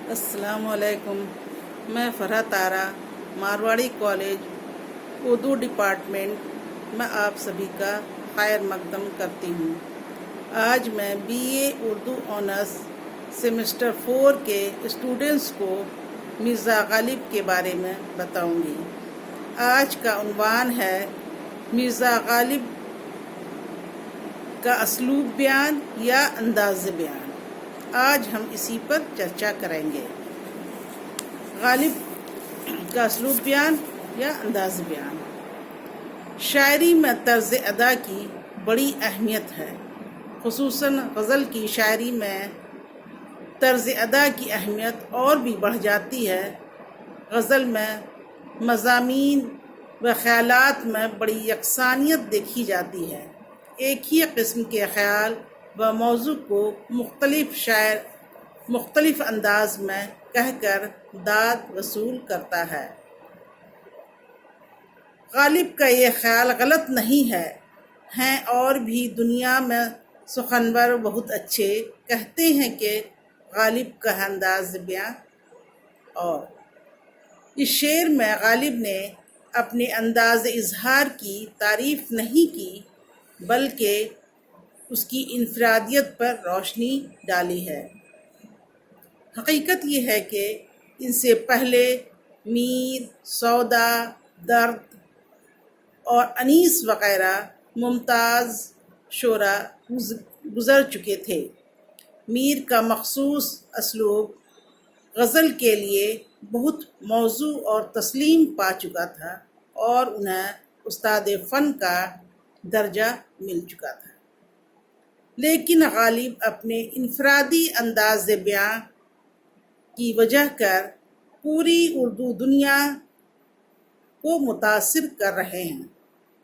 السلام علیکم، میں فرحہ طارہ مارواڑی کالج اردو ڈپارٹمنٹ میں آپ سبھی کا خیر مقدم کرتی ہوں۔ آج میں B A Urdu honours semester 4 کے اسٹوڈنٹس کو مرزا غالب کے بارے میں بتاؤں گی۔ آج کا عنوان ہے مرزا غالب کا اسلوب بیان یا انداز بیان۔ آج ہم اسی پر چرچا کریں گے۔ غالب کا اسلوب بیان یا انداز بیان۔ شاعری میں طرز ادا کی بڑی اہمیت ہے، خصوصاً غزل کی شاعری میں طرز ادا کی اہمیت اور بھی بڑھ جاتی ہے۔ غزل میں مضامین و خیالات میں بڑی یکسانیت دیکھی جاتی ہے۔ ایک ہی قسم کے خیال و موضوع کو مختلف شاعر مختلف انداز میں کہہ کر داد وصول کرتا ہے۔ غالب کا یہ خیال غلط نہیں ہے۔ ہیں اور بھی دنیا میں سخنور بہت اچھے، کہتے ہیں کہ غالب کا انداز بیان۔ اور اس شعر میں غالب نے اپنے انداز اظہار کی تعریف نہیں کی، بلکہ اس کی انفرادیت پر روشنی ڈالی ہے۔ حقیقت یہ ہے کہ ان سے پہلے میر، سودا، درد اور انیس وغیرہ ممتاز شعراء گزر چکے تھے۔ میر کا مخصوص اسلوب غزل کے لیے بہت موزوں اور تسلیم پا چکا تھا اور انہیں استاد فن کا درجہ مل چکا تھا۔ لیکن غالب اپنے انفرادی انداز بیان کی وجہ کر پوری اردو دنیا کو متاثر کر رہے ہیں۔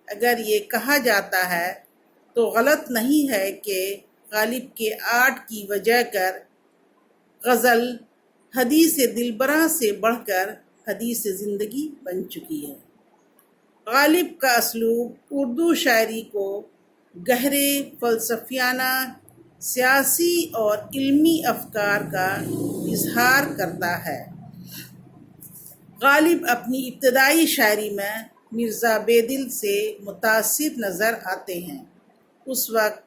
اگر یہ کہا جاتا ہے تو غلط نہیں ہے کہ غالب کے آرٹ کی وجہ کر غزل حدیث دلبراں سے بڑھ کر حدیث زندگی بن چکی ہے۔ غالب کا اسلوب اردو شاعری کو گہرے فلسفیانہ، سیاسی اور علمی افکار کا اظہار کرتا ہے۔ غالب اپنی ابتدائی شاعری میں مرزا بیدل سے متاثر نظر آتے ہیں۔ اس وقت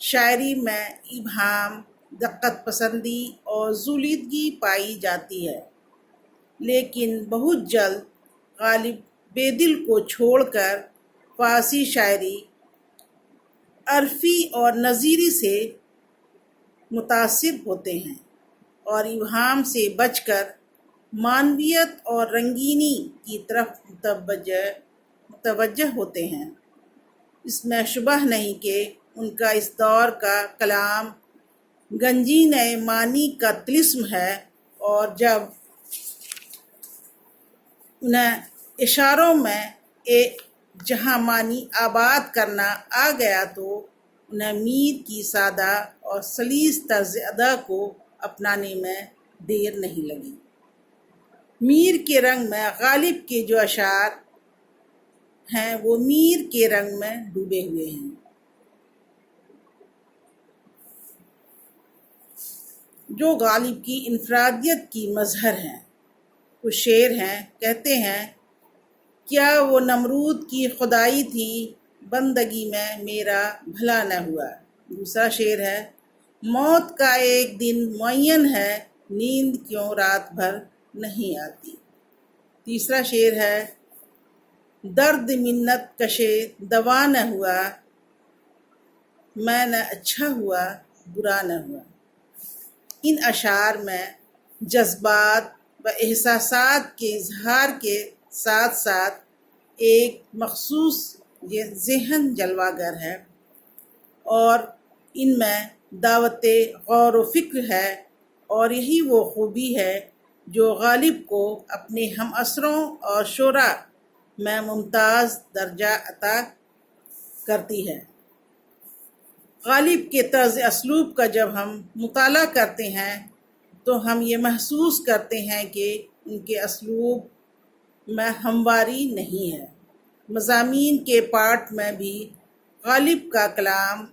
شاعری میں ابہام، دقت پسندی اور ذولیدگی پائی جاتی ہے، لیکن بہت جلد غالب بیدل کو چھوڑ کر فارسی شاعری، عرفی اور نظیری سے متاثر ہوتے ہیں اور ابہام سے بچ کر معنویت اور رنگینی کی طرف متوجہ ہوتے ہیں۔ اس میں شبہ نہیں کہ ان کا اس دور کا کلام گنجینہ معنی کا طلسم ہے، اور جب انہیں اشاروں میں جہاں معنی آباد کرنا آ گیا تو انہیں میر کی سادہ اور سلیس طرز ادا کو اپنانے میں دیر نہیں لگی۔ میر کے رنگ میں غالب کے جو اشعار ہیں وہ میر کے رنگ میں ڈوبے ہوئے ہیں۔ جو غالب کی انفرادیت کی مظہر ہیں۔ کچھ شعر ہیں، کہتے ہیں کیا وہ نمرود کی خدائی تھی، بندگی میں میرا بھلا نہ ہوا۔ دوسرا شعر ہے موت کا ایک دن معین ہے، نیند کیوں رات بھر نہیں آتی۔ تیسرا شعر ہے درد منت کشے دوا نہ ہوا، میں نہ اچھا ہوا برا نہ ہوا۔ ان اشعار میں جذبات و احساسات کے اظہار کے ساتھ ساتھ ایک مخصوص ذہن جلوہ گر ہے، اور ان میں دعوت غور و فکر ہے، اور یہی وہ خوبی ہے جو غالب کو اپنے ہم عصروں اور شعراء میں ممتاز درجہ عطا کرتی ہے۔ غالب کے طرز اسلوب کا جب ہم مطالعہ کرتے ہیں تو ہم یہ محسوس کرتے ہیں کہ ان کے اسلوب میں ہمواری نہیں ہے۔ مضامین کے پارٹ میں بھی غالب کا کلام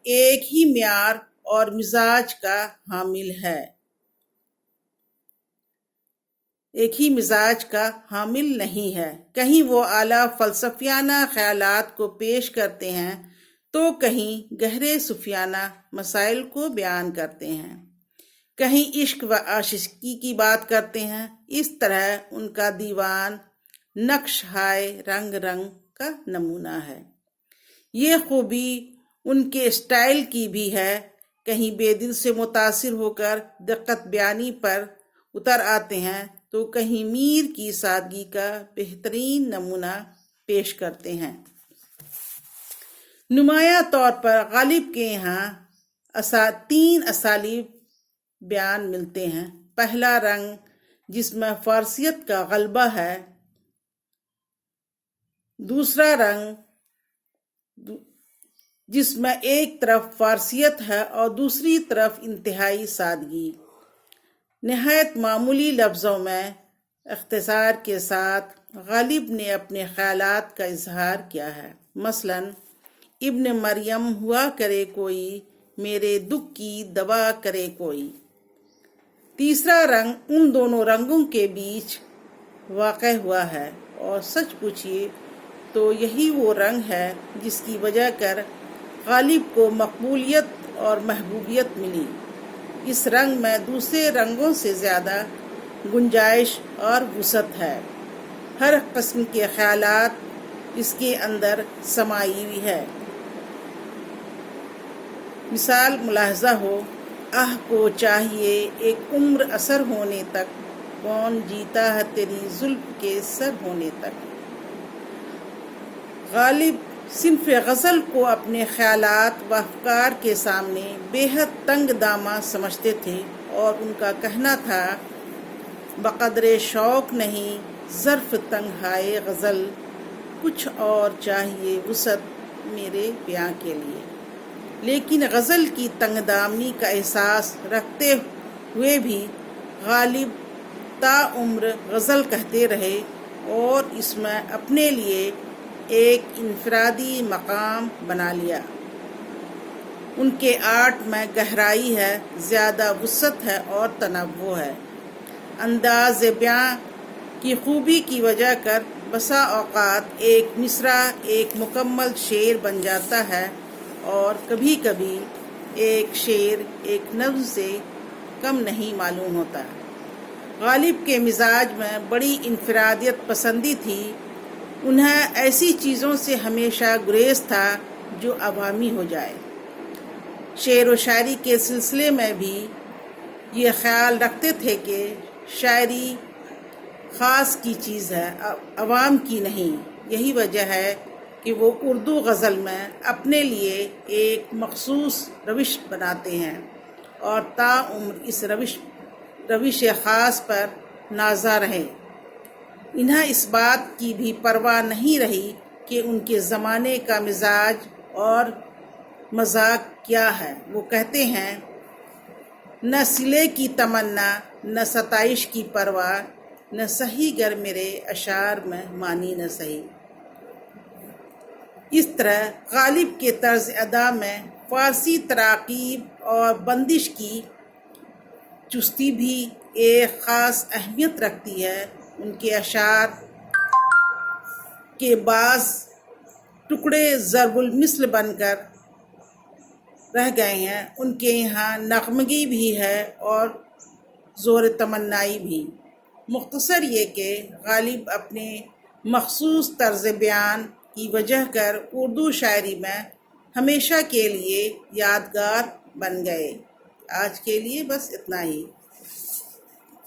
ایک ہی معیار اور مزاج کا حامل ہے، ایک ہی مزاج کا حامل نہیں ہے۔ کہیں وہ اعلیٰ فلسفیانہ خیالات کو پیش کرتے ہیں تو کہیں گہرے صوفیانہ مسائل کو بیان کرتے ہیں، کہیں عشق و عاشقی کی بات کرتے ہیں۔ اس طرح ان کا دیوان نقش ہائے رنگ رنگ کا نمونہ ہے۔ یہ خوبی ان کے اسٹائل کی بھی ہے، کہیں بے دل سے متاثر ہو کر دقت بیانی پر اتر آتے ہیں تو کہیں میر کی سادگی کا بہترین نمونہ پیش کرتے ہیں۔ نمایاں طور پر غالب کے یہاں 3 اسالیب بیان ملتے ہیں۔ پہلا رنگ جس میں فارسیت کا غلبہ ہے، دوسرا رنگ جس میں ایک طرف فارسیت ہے اور دوسری طرف انتہائی سادگی، نہایت معمولی لفظوں میں اختصار کے ساتھ غالب نے اپنے خیالات کا اظہار کیا ہے۔ مثلاً ابن مریم ہوا کرے کوئی، میرے دکھ کی دوا کرے کوئی۔ تیسرا رنگ ان دونوں رنگوں کے بیچ واقع ہوا ہے، اور سچ پوچھیے تو یہی وہ رنگ ہے جس کی وجہ کر غالب کو مقبولیت اور محبوبیت ملی۔ اس رنگ میں دوسرے رنگوں سے زیادہ گنجائش اور وسعت ہے، ہر قسم کے خیالات اس کے اندر سمائی ہوئی ہے۔ مثال ملاحظہ ہو، آہ کو چاہیے ایک عمر اثر ہونے تک، کون جیتا ہے تیری زلف کے سر ہونے تک۔ غالب صنف غزل کو اپنے خیالات و افکار کے سامنے بے حد تنگ دامہ سمجھتے تھے، اور ان کا کہنا تھا بقدر شوق نہیں ظرف تنگ ہائے غزل، کچھ اور چاہیے وسعت میرے بیاں کے لیے۔ لیکن غزل کی تنگ دامی کا احساس رکھتے ہوئے بھی غالب تا عمر غزل کہتے رہے اور اس میں اپنے لیے ایک انفرادی مقام بنا لیا۔ ان کے آرٹ میں گہرائی ہے، زیادہ وسعت ہے اور تنوع ہے۔ انداز بیاں کی خوبی کی وجہ کر بسا اوقات ایک مصرع ایک مکمل شعر بن جاتا ہے، اور کبھی کبھی ایک شعر ایک نظم سے کم نہیں معلوم ہوتا۔ غالب کے مزاج میں بڑی انفرادیت پسندی تھی، انہیں ایسی چیزوں سے ہمیشہ گریز تھا جو عوامی ہو جائے۔ شعر و شاعری کے سلسلے میں بھی یہ خیال رکھتے تھے کہ شاعری خاص کی چیز ہے، عوام کی نہیں۔ یہی وجہ ہے کہ وہ اردو غزل میں اپنے لیے ایک مخصوص روش بناتے ہیں اور تا عمر اس روش خاص پر نازا رہے۔ انہیں اس بات کی بھی پرواہ نہیں رہی کہ ان کے زمانے کا مزاج اور مذاق کیا ہے۔ وہ کہتے ہیں نہ صلے کی تمنا نہ ستائش کی پرواہ، نہ سہی گر میرے اشعار میں مانی نہ سہی۔ اس طرح غالب کے طرز ادا میں فارسی تراکیب اور بندش کی چستی بھی ایک خاص اہمیت رکھتی ہے۔ ان کے اشعار کے بعض ٹکڑے ضرب المثل بن کر رہ گئے ہیں، ان کے یہاں نغمگی بھی ہے اور زور تمنائی بھی۔ مختصر یہ کہ غالب اپنے مخصوص طرز بیان کی وجہ کر اردو شاعری میں ہمیشہ کے لیے یادگار بن گئے۔ آج کے لیے بس اتنا ہی۔